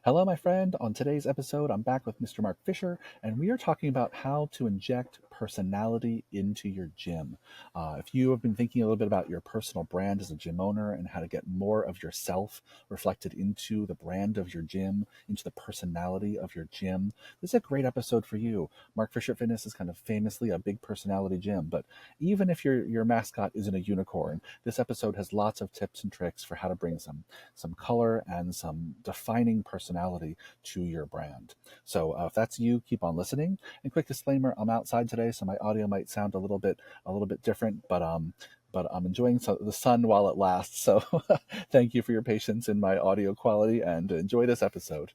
Hello, my friend. On today's episode, I'm back with Mr. Mark Fisher, and we are talking about how to inject personality into your gym. If you have been thinking a little bit about your personal brand as a gym owner and how to get more of yourself reflected into the brand of your gym, into the personality of your gym, this is a great episode for you. Mark Fisher Fitness is kind of famously a big personality gym, but even if your mascot isn't a unicorn, this episode has lots of tips and tricks for how to bring some color and some defining personality to your brand. So if that's you, keep on listening. And quick disclaimer: I'm outside today, so my audio might sound a little bit different, but I'm enjoying the sun while it lasts. So thank you for your patience in my audio quality, and enjoy this episode.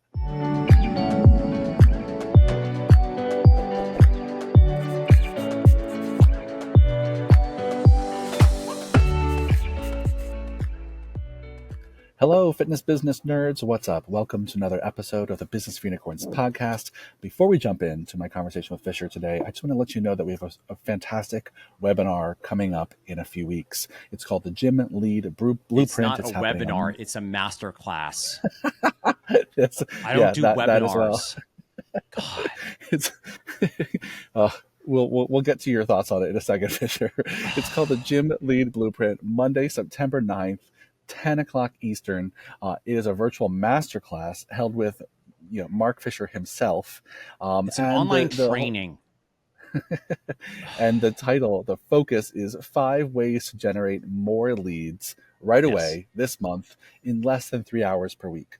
Hello, fitness business nerds. What's up? Welcome to another episode of the Business for Unicorns podcast. Before we jump into my conversation with Fisher today, I just want to let you know that we have a fantastic webinar coming up in a few weeks. It's called the Gym Lead Blueprint. It's not a webinar, it's a master class. I don't do webinars. That as well. God. We'll get to your thoughts on it in a second, Fisher. It's called the Gym Lead Blueprint, Monday, September 9th. 10 o'clock Eastern. It is a virtual masterclass held with Mark Fisher himself. It's an online training. And the focus is 5 ways to generate more leads right away this month in less than 3 hours per week.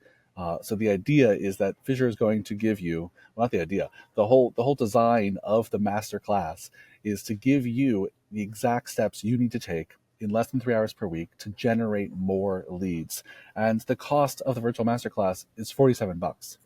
So the idea is that Fisher is going to give you, well, not the idea, the whole design of the masterclass is to give you the exact steps you need to take in less than 3 hours per week to generate more leads. And the cost of the virtual masterclass is $47.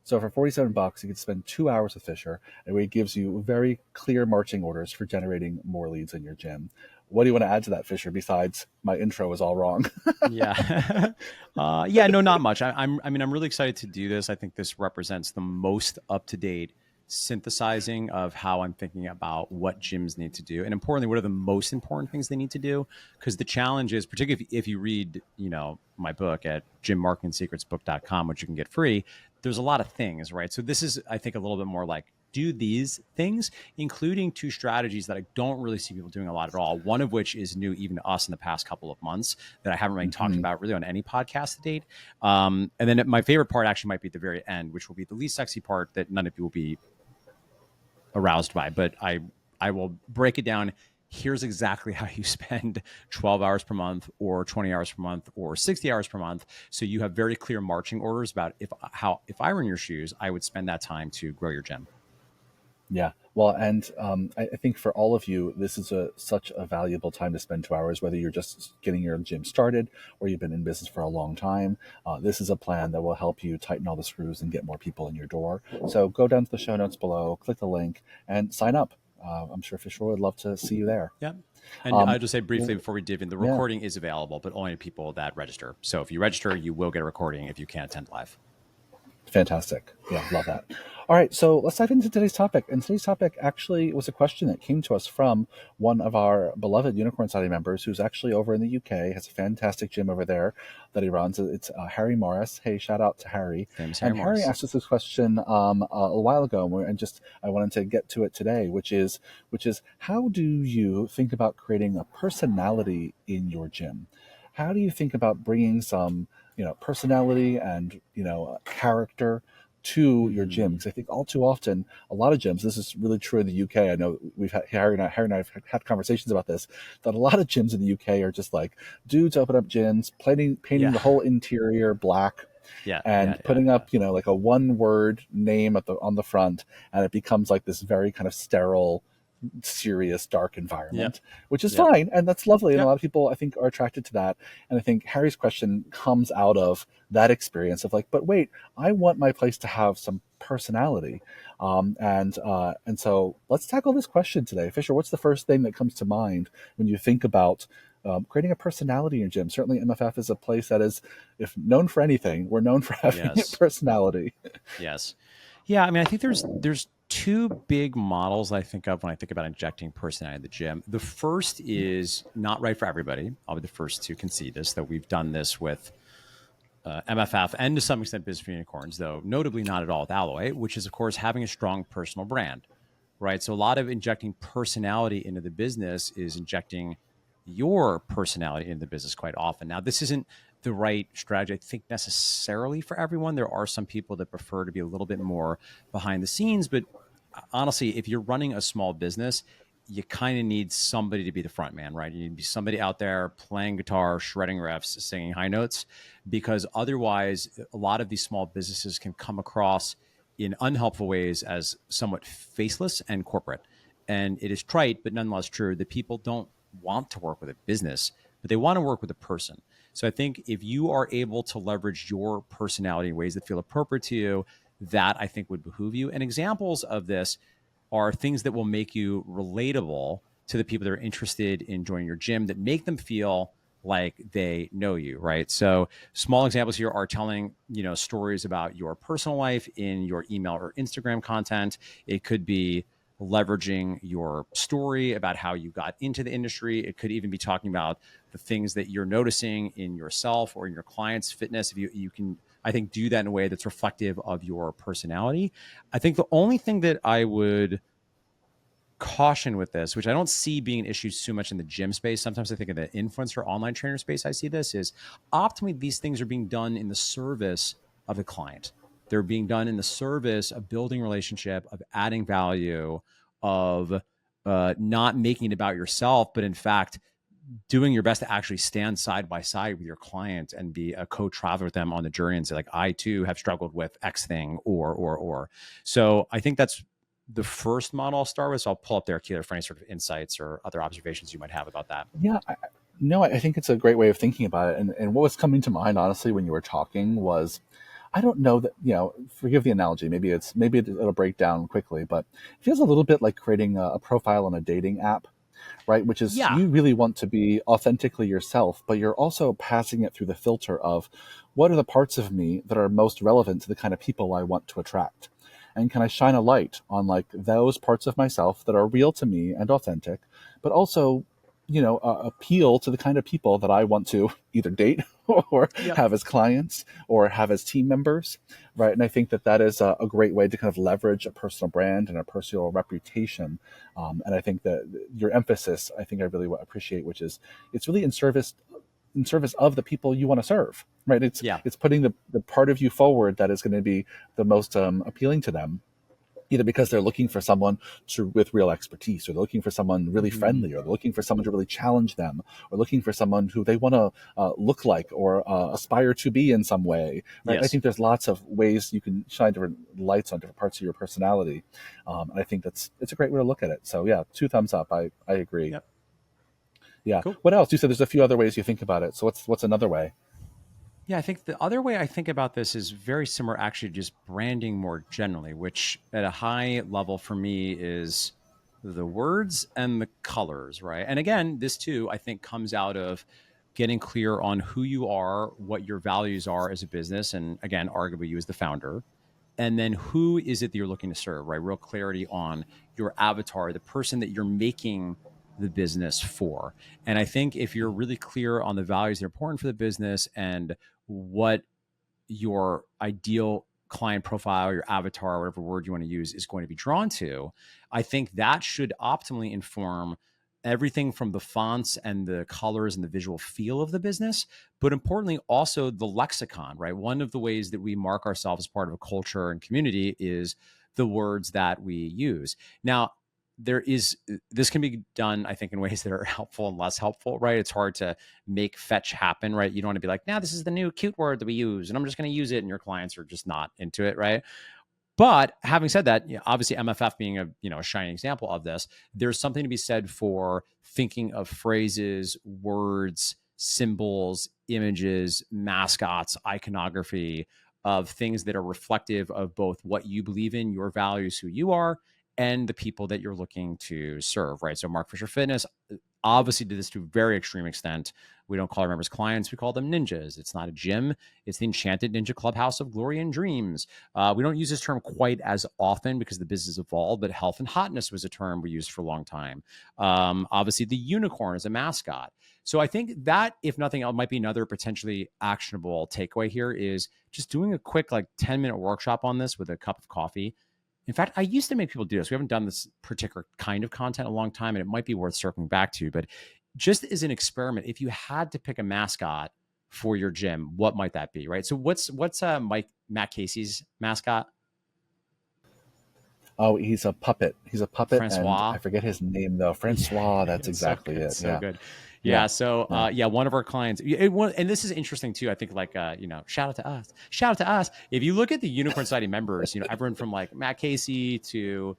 So for $47, you can spend 2 hours with Fisher, and he gives you very clear marching orders for generating more leads in your gym. What do you want to add to that, Fisher, besides my intro is all wrong? No, not much. I'm really excited to do this. I think this represents the most up-to-date synthesizing of how I'm thinking about what gyms need to do, and importantly, what are the most important things they need to do. Because the challenge is, particularly if you read, my book at gymmarketingsecretsbook.com, which you can get free, there's a lot of things, right? So this is, I think, a little bit more like do these things, including 2 strategies that I don't really see people doing a lot at all. One of which is new even to us in the past couple of months that I haven't really talked about really on any podcast to date. And then my favorite part actually might be at the very end, which will be the least sexy part that none of you will be aroused by, but I will break it down. Here's exactly how you spend 12 hours per month or 20 hours per month or 60 hours per month. So you have very clear marching orders about if I were in your shoes, I would spend that time to grow your gym. Yeah. Well, and I think for all of you, this is such a valuable time to spend 2 hours, whether you're just getting your gym started or you've been in business for a long time. This is a plan that will help you tighten all the screws and get more people in your door. So go down to the show notes below, click the link, and sign up. I'm sure Fisher would love to see you there. Yeah. And I'll just say briefly before we dive in, the recording is available, but only to people that register. So if you register, you will get a recording if you can't attend live. Fantastic. Yeah, love that. All right, so let's dive into today's topic. And today's topic actually was a question that came to us from one of our beloved Unicorn Society members who's actually over in the UK, has a fantastic gym over there that he runs. It's Harry Morris. Hey, shout out to Harry. Harry asked us this question a while ago, and I wanted to get to it today, which is how do you think about creating a personality in your gym? How do you think about bringing some personality and character to your gym? Because I think all too often, a lot of gyms, this is really true in the UK. I know we've had Harry and I have had conversations about this, that a lot of gyms in the UK are just like dudes open up gyms, painting the whole interior black. Putting up, like a one-word name on the front, and it becomes like this very kind of sterile, serious, dark environment, which is fine, and that's lovely, and a lot of people I think are attracted to that. And I think Harry's question comes out of that experience of like, but wait, I want my place to have some personality, and so let's tackle this question today. Fisher, what's the first thing that comes to mind when you think about creating a personality in your gym? Certainly MFF is a place that is, if known for anything, we're known for having a personality. Yes. Yeah, I mean, I think there's 2 big models I think of when I think about injecting personality in the gym. The first is not right for everybody. I'll be the first to concede this, that we've done this with MFF, and to some extent Business for Unicorns, though notably not at all with Alloy, which is, of course, having a strong personal brand, right? So a lot of injecting personality into the business is injecting your personality into the business quite often. Now, this isn't the right strategy, I think, necessarily for everyone. There are some people that prefer to be a little bit more behind the scenes, but honestly, if you're running a small business, you kind of need somebody to be the front man, right? You need to be somebody out there playing guitar, shredding riffs, singing high notes, because otherwise, a lot of these small businesses can come across in unhelpful ways as somewhat faceless and corporate. And it is trite, but nonetheless true that people don't want to work with a business, but they want to work with a person. So I think if you are able to leverage your personality in ways that feel appropriate to you, that I think would behoove you. And examples of this are things that will make you relatable to the people that are interested in joining your gym, that make them feel like they know you, right? So small examples here are telling, stories about your personal life in your email or Instagram content. It could be leveraging your story about how you got into the industry. It could even be talking about the things that you're noticing in yourself or in your clients' fitness. If you can, I think, do that in a way that's reflective of your personality. I think the only thing that I would caution with this, which I don't see being an issue too much in the gym space. Sometimes I think in the influencer online trainer space, I see this is optimally these things are being done in the service of the client. They're being done in the service of building relationship, of adding value, of not making it about yourself, but in fact, doing your best to actually stand side by side with your client and be a co-traveler with them on the journey and say, like, I too have struggled with X thing or. So I think that's the first model I'll start with. So I'll pull up there, Keeler, for any sort of insights or other observations you might have about that. Yeah, no, I think it's a great way of thinking about it. And what was coming to mind, honestly, when you were talking was, I don't know that, forgive the analogy. Maybe it'll break down quickly, but it feels a little bit like creating a profile on a dating app, right? Which is, Yeah. you really want to be authentically yourself, but you're also passing it through the filter of what are the parts of me that are most relevant to the kind of people I want to attract. And can I shine a light on like those parts of myself that are real to me and authentic, but also, appeal to the kind of people that I want to either date or Yep. have as clients or have as team members, right? And I think that is a great way to kind of leverage a personal brand and a personal reputation. And I think that your emphasis, I think I really appreciate, which is it's really in service of the people you want to serve, right? It's Yeah. it's putting the part of you forward that is going to be the most appealing to them, either because they're looking for someone with real expertise, or they're looking for someone really Mm-hmm. friendly, or they're looking for someone to really challenge them, or looking for someone who they want to look like or aspire to be in some way, right? I Yes. think there's lots of ways you can shine different lights on different parts of your personality, and I think it's a great way to look at it. So yeah, two thumbs up. I agree. Yep. Yeah. Cool. What else? You said there's a few other ways you think about it. So what's another way? Yeah, I think the other way I think about this is very similar, actually, just branding more generally, which at a high level for me is the words and the colors, right? And again, this too, I think, comes out of getting clear on who you are, what your values are as a business. And again, arguably you as the founder. And then who is it that you're looking to serve, right? Real clarity on your avatar, the person that you're making the business for. And I think if you're really clear on the values that are important for the business and what your ideal client profile, your avatar, whatever word you want to use, is going to be drawn to, I think that should optimally inform everything from the fonts and the colors and the visual feel of the business, but importantly, also the lexicon, right? One of the ways that we mark ourselves as part of a culture and community is the words that we use. Now, this can be done, I think, in ways that are helpful and less helpful, right? It's hard to make fetch happen, right? You don't want to be like, now this is the new cute word that we use, and I'm just going to use it, and your clients are just not into it, right? But having said that, obviously MFF being a shining example of this, there's something to be said for thinking of phrases, words, symbols, images, mascots, iconography of things that are reflective of both what you believe in, your values, who you are, and the people that you're looking to serve, right? So Mark Fisher Fitness, obviously did this to a very extreme extent. We don't call our members clients, we call them ninjas. It's not a gym, it's the enchanted ninja clubhouse of glory and dreams. We don't use this term quite as often because the business evolved, but health and hotness was a term we used for a long time. Obviously, the unicorn is a mascot. So I think that, if nothing else, might be another potentially actionable takeaway here is just doing a quick, like 10-minute workshop on this with a cup of coffee. In fact, I used to make people do this. We haven't done this particular kind of content in a long time, and it might be worth circling back to. But just as an experiment, if you had to pick a mascot for your gym, what might that be, right? So what's Matt Casey's mascot? Oh, he's a puppet. He's a puppet, and I Francois. forget his name though. Francois. That's It's so exactly good, it. so Yeah, good. yeah, Yeah, so yeah, yeah, one of our clients, and this is interesting too. I think like shout out to us, shout out to us. If you look at the Unicorn Society members, everyone from like Matt Casey to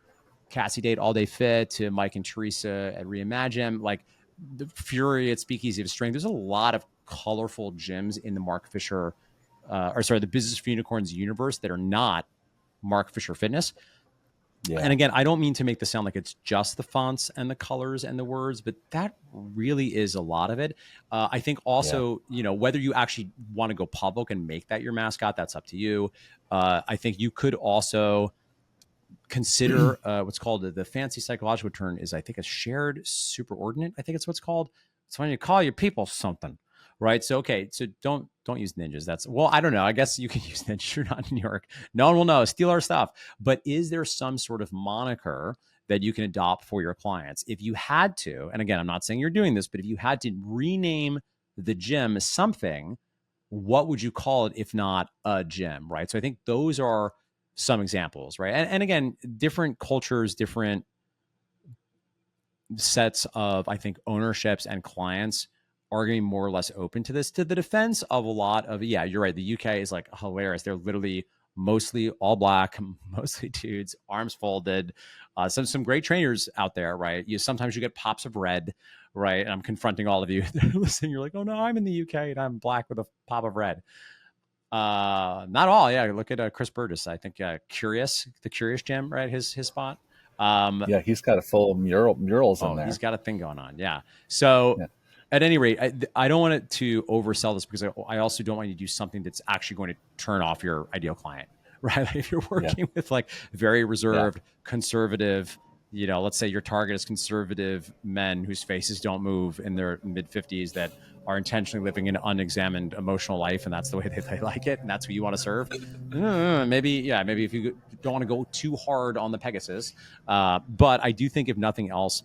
Cassie Date All Day Fit to Mike and Teresa at Reimagine, like the Fury at Speakeasy of Strength. There's a lot of colorful gyms in the Mark Fisher, the Business for Unicorns universe that are not Mark Fisher Fitness. And yeah, again, I don't mean to make this sound like it's just the fonts and the colors and the words, but that really is a lot of it. I think yeah. also, whether you actually want to go public and make that your mascot, that's up to you. I think you could also consider what's called the fancy psychological term is, I think, a shared superordinate. I think it's what's called. It's when you call your people something, right? So okay, so don't use ninjas. That's, well, I don't know. I guess you can use ninjas. You're not in New York. No one will know. Steal our stuff. But is there some sort of moniker that you can adopt for your clients if you had to? And again, I'm not saying you're doing this, but if you had to rename the gym something, what would you call it if not a gym, right? So I think those are some examples, right? And again, different cultures, different sets of, I think, ownerships and clients are going to be more or less open to this. To the defense of a lot of, yeah, you're right. The UK is like hilarious. They're literally mostly all black, mostly dudes, arms folded. Some great trainers out there, right? Sometimes you get pops of red, right? And I'm confronting all of you that are listening. You're like, oh no, I'm in the UK and I'm black with a pop of red. Not all. Yeah, look at Chris Burgess. I think the Curious Gym, right? His spot. Um, Yeah, he's got a full murals in Oh, he's there. got a thing going on. Yeah. So Yeah, at any rate, I don't want it to oversell this because I also don't want you to do something that's actually going to turn off your ideal client, right? Like if you're yeah, working with like very yeah, reserved, conservative, let's say your target is conservative men whose faces don't move in their mid 50s that are intentionally living an unexamined emotional life, and that's the way they like it, and that's who you want to serve. Maybe if you don't want to go too hard on the Pegasus, but I do think if nothing else,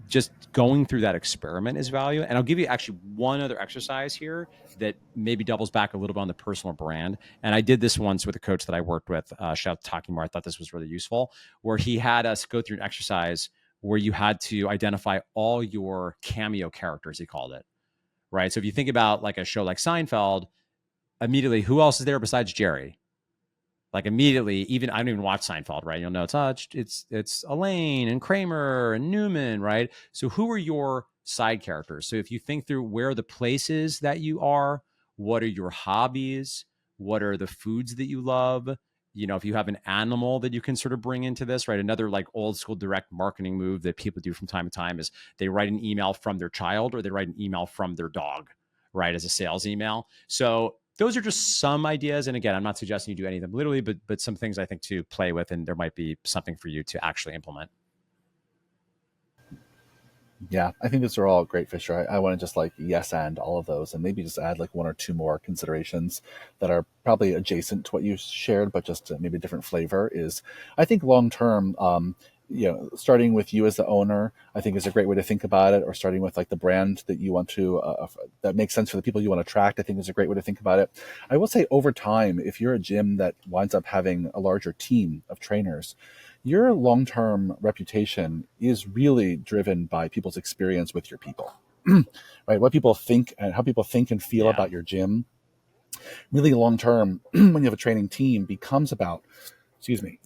just going through that experiment is value. And I'll give you actually one other exercise here that maybe doubles back a little bit on the personal brand. And I did this once with a coach that I worked with, shout out to Takimar. I thought this was really useful, where he had us go through an exercise where you had to identify all your cameo characters, he called it, right? So if you think about like a show like Seinfeld, immediately, who else is there besides Jerry? Like immediately, even I don't even watch Seinfeld, right? You'll know it's Elaine and Kramer and Newman, right? So who are your side characters? So if you think through where are the places that you are, what are your hobbies, what are the foods that you love? If you have an animal that you can sort of bring into this, right? Another like old school direct marketing move that people do from time to time is they write an email from their child or they write an email from their dog, right? As a sales email. So those are just some ideas. And again, I'm not suggesting you do any of them literally, but some things I think to play with, and there might be something for you to actually implement. yeah. I think those are all great, Fisher. I want to just like yes and all of those, and maybe just add like one or two more considerations that are probably adjacent to what you shared, but just maybe a different flavor. Is I think long term, starting with you as the owner, I think is a great way to think about it. Or starting with like the brand that you want to that makes sense for the people you want to attract, I think is a great way to think about it. I will say over time, if you're a gym that winds up having a larger team of trainers, your long-term reputation is really driven by people's experience with your people. Right, what people think and how people think and feel Yeah. about your gym really long term when you have a training team becomes about, excuse me,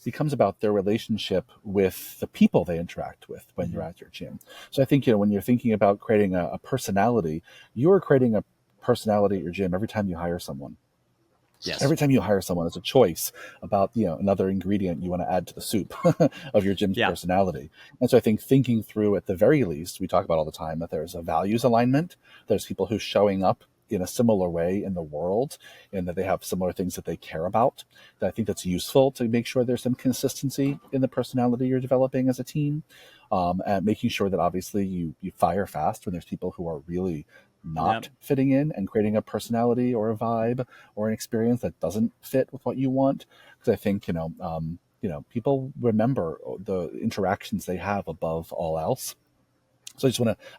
becomes about their relationship with the people they interact with when you're Mm-hmm. at your gym. So I think, when you're thinking about creating a personality, you're creating a personality at your gym every time you hire someone. Yes. Every time you hire someone, it's a choice about another ingredient you want to add to the soup of your gym's Yeah. personality. And so I think thinking through, at the very least, we talk about all the time that there's a values alignment. There's people who showing up in a similar way in the world, and that they have similar things that they care about. That I think that's useful to make sure there's some consistency in the personality you're developing as a team, and making sure that obviously you fire fast when there's people who are really Yep. not fitting in, and creating a personality or a vibe or an experience that doesn't fit with what you want. Because I think people remember the interactions they have above all else. So I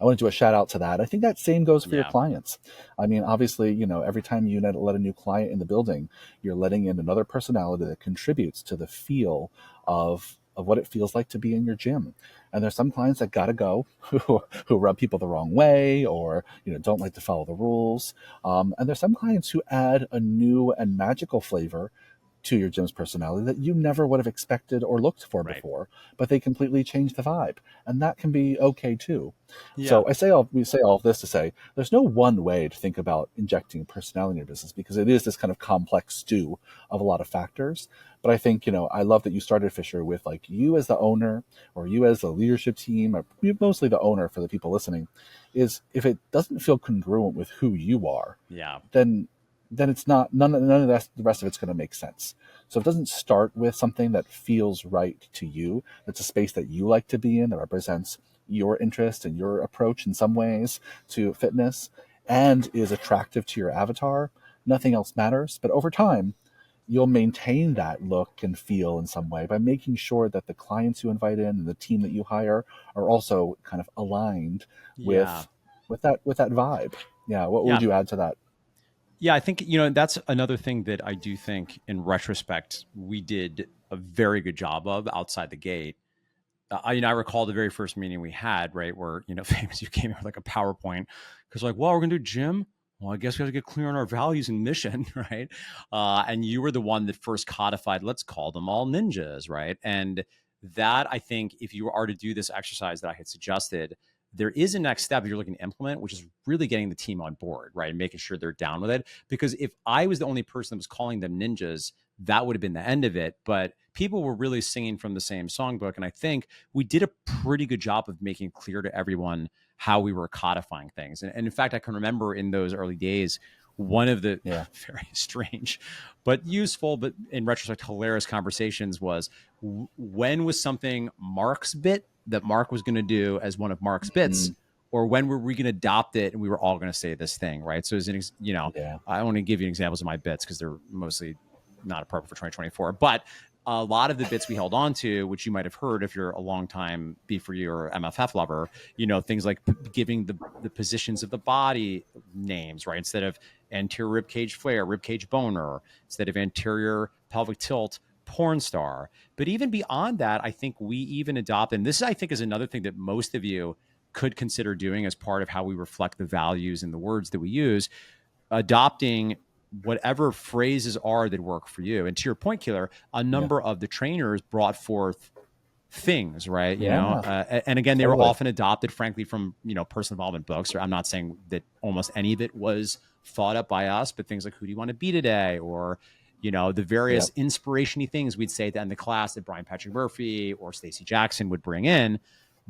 want to do a shout out to that. I think that same goes for your Yeah. clients. I mean, obviously, every time you let a new client in the building, you're letting in another personality that contributes to the feel of what it feels like to be in your gym. And there's some clients that gotta go who rub people the wrong way, or don't like to follow the rules. And there's some clients who add a new and magical flavor to your gym's personality that you never would have expected or looked for Right. before, but they completely change the vibe. And that can be okay too. Yeah. So we say all of this to say there's no one way to think about injecting personality in your business, because it is this kind of complex stew of a lot of factors. But I think, I love that you started, Fisher, with like you as the owner, or you as the leadership team, or mostly the owner for the people listening, is if it doesn't feel congruent with who you are, Yeah. then it's not, none of that, the rest of it's going to make sense. So if it doesn't start with something that feels right to you, that's a space that you like to be in, that represents your interest and your approach in some ways to fitness, and is attractive to your avatar, nothing else matters. But over time, you'll maintain that look and feel in some way by making sure that the clients you invite in and the team that you hire are also kind of aligned Yeah. with that vibe. Yeah, what would Yeah. you add to that? Yeah, I think, that's another thing that I do think in retrospect we did a very good job of outside the gate. I recall the very first meeting we had, right, where, famous, you came in with like a PowerPoint because like, well, we're going to do gym. Well, I guess we got to get clear on our values and mission, right? And you were the one that first codified, let's call them all ninjas, right? And that, I think, if you are to do this exercise that I had suggested, there is a next step you're looking to implement, which is really getting the team on board, right? And making sure they're down with it. Because if I was the only person that was calling them ninjas, that would have been the end of it. But people were really singing from the same songbook. And I think we did a pretty good job of making clear to everyone how we were codifying things. And in fact, I can remember in those early days, one of the Yeah. very strange, but useful, but in retrospect, hilarious conversations was when was something Mark's bit that Mark was going to do as one of Mark's bits, Mm, or when were we going to adopt it and we were all going to say this thing, right? So, yeah. I want to give you examples of my bits because they're mostly not appropriate for 2024, but a lot of the bits we held on to, which you might have heard if you're a long time B4U or MFF lover, things like giving the positions of the body names, right? Instead of anterior rib cage flare, rib cage boner, instead of anterior pelvic tilt, porn star. But even beyond that, I think we even adopt, and this I think is another thing that most of you could consider doing as part of how we reflect the values and the words that we use, adopting whatever phrases are that work for you. And to your point, Killer, a Yeah. number of the trainers brought forth things, right? Yeah. And again, they were Totally. often adopted, frankly, from personal involvement books. Or I'm not saying that almost any of it was thought up by us, but things like "Who do you want to be today?" or the Yeah. various inspirationy things we'd say at the end of the class that Brian Patrick Murphy or Stacey Jackson would bring in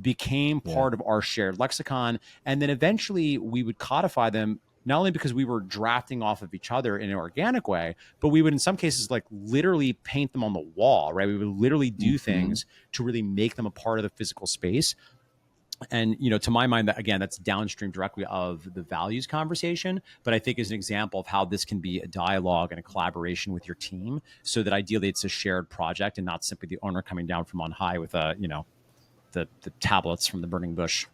became Yeah. part of our shared lexicon. And then eventually we would codify them, not only because we were drafting off of each other in an organic way, but we would in some cases like literally paint them on the wall, right? We would literally do Hmm. things to really make them a part of the physical space. And to my mind, that again, that's downstream directly of the values conversation, but I think is an example of how this can be a dialogue and a collaboration with your team, so that ideally it's a shared project and not simply the owner coming down from on high with the tablets from the burning bush.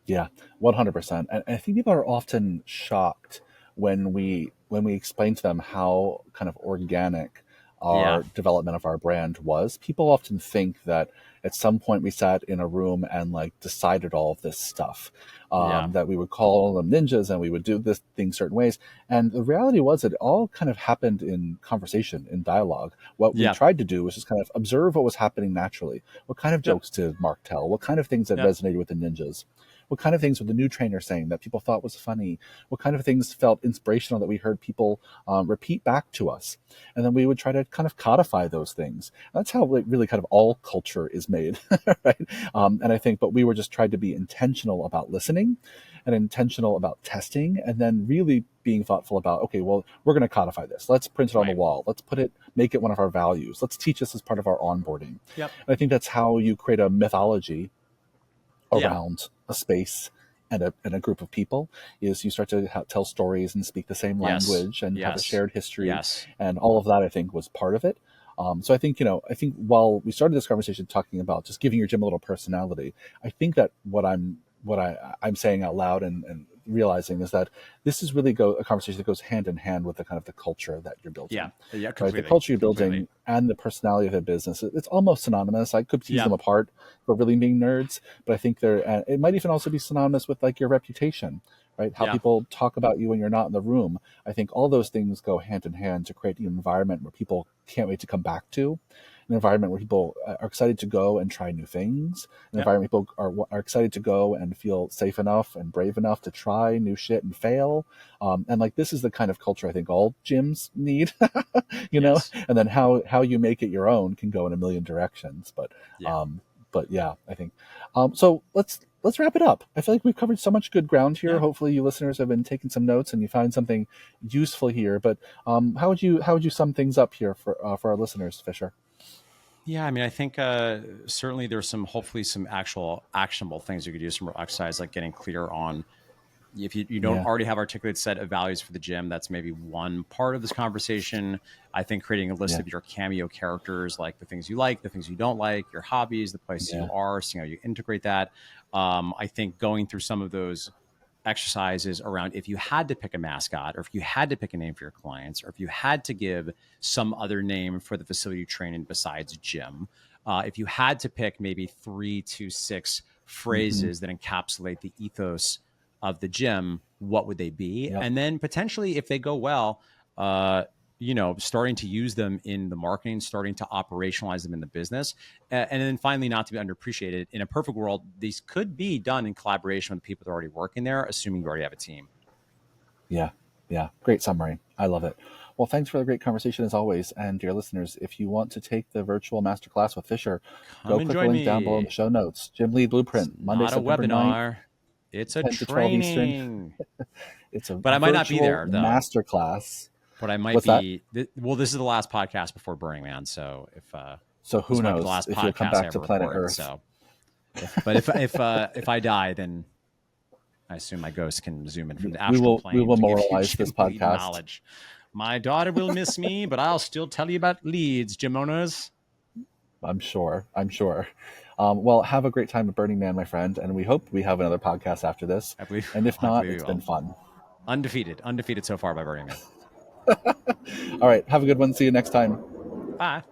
Yeah, 100%. And I think people are often shocked when we explain to them how kind of organic Yeah. our development of our brand was. People often think that at some point we sat in a room and like decided all of this stuff, Yeah. that we would call them ninjas and we would do this thing certain ways. And the reality was it all kind of happened in conversation, in dialogue. What we Yeah. tried to do was just kind of observe what was happening naturally. What kind of Yep. jokes did Mark tell? What kind of things that Yep. resonated with the ninjas? What kind of things were the new trainer saying that people thought was funny? What kind of things felt inspirational that we heard people repeat back to us? And then we would try to kind of codify those things. That's how really kind of all culture is made, right? And I think, but we were just trying to be intentional about listening and intentional about testing, and then really being thoughtful about, okay, well, we're going to codify this. Let's print it on the Right. wall. Let's put it, make it one of our values. Let's teach this as part of our onboarding. Yep. And I think that's how you create a mythology Yeah. around a space and a group of people, is you start to tell stories and speak the same Yes. language and have a Yes. shared history, Yes. and all of that I think was part of it. So I think, I think while we started this conversation talking about just giving your gym a little personality, I think that I'm saying out loud and realizing is that this is really a conversation that goes hand in hand with the kind of the culture that you're Yeah. building, Yeah. right? The Completely. culture you're Completely. building and the personality of the business, it's almost synonymous. I could tease Yeah. them apart for really being nerds, but I think it might even also be synonymous with like your reputation, right? How Yeah. people talk about you when you're not in the room. I think all those things go hand in hand to create an environment where people can't wait to come back to, an environment where people are excited to go and try new things, an Yep. environment where people are excited to go and feel safe enough and brave enough to try new shit and fail. And like, this is the kind of culture I think all gyms need, Yes. and then how you make it your own can go in a million directions. Yeah. Um, but yeah, I think, so let's wrap it up. I feel like we've covered so much good ground here. Yeah. Hopefully you listeners have been taking some notes and you find something useful here. But how would you sum things up here for our listeners, Fisher? Yeah, I mean, I think certainly there's hopefully some actual actionable things you could do, some real exercise, like getting clear on if you don't Yeah, already have articulated set of values for the gym. That's maybe one part of this conversation. I think creating a list yeah, of your cameo characters, like the things you like, the things you don't like, your hobbies, the places you yeah, are, seeing how you integrate that. I think going through some of those exercises around if you had to pick a mascot, or if you had to pick a name for your clients, or if you had to give some other name for the facility you train in besides gym, if you had to pick maybe 3 to 6 hmm, phrases that encapsulate the ethos of the gym, what would they be? yep, And then potentially, if they go well, starting to use them in the marketing, starting to operationalize them in the business. And then finally, not to be underappreciated, in a perfect world, these could be done in collaboration with people that are already working there, assuming you already have a team. yeah, yeah. Great summary. I love it. Well, thanks for the great conversation as always. And dear listeners, if you want to take the virtual masterclass with Fisher, Come go and click the join link down below in the me. show notes. Gym Lead It's Blueprint, Monday, not a September 9th, webinar, it's a 10 to 12 Eastern. training. It's a But I might not be virtual there, though. masterclass. But I might What's that? be. Well, this is the last podcast before Burning Man. So if So this who might be the knows last if you'll come podcast I back ever to planet record. Earth? So if I die, then I assume my ghost can zoom in from the We astral will we plane will to give you memorialize this gym lead podcast. knowledge. My daughter will miss me, but I'll still tell you about leads, gym owners. I'm sure. I'm sure. Well, have a great time at Burning Man, my friend, and we hope we have another podcast after this. And if I not, believe we it's been will. fun. Undefeated so far by Burning Man. All right, have a good one. See you next time. Bye.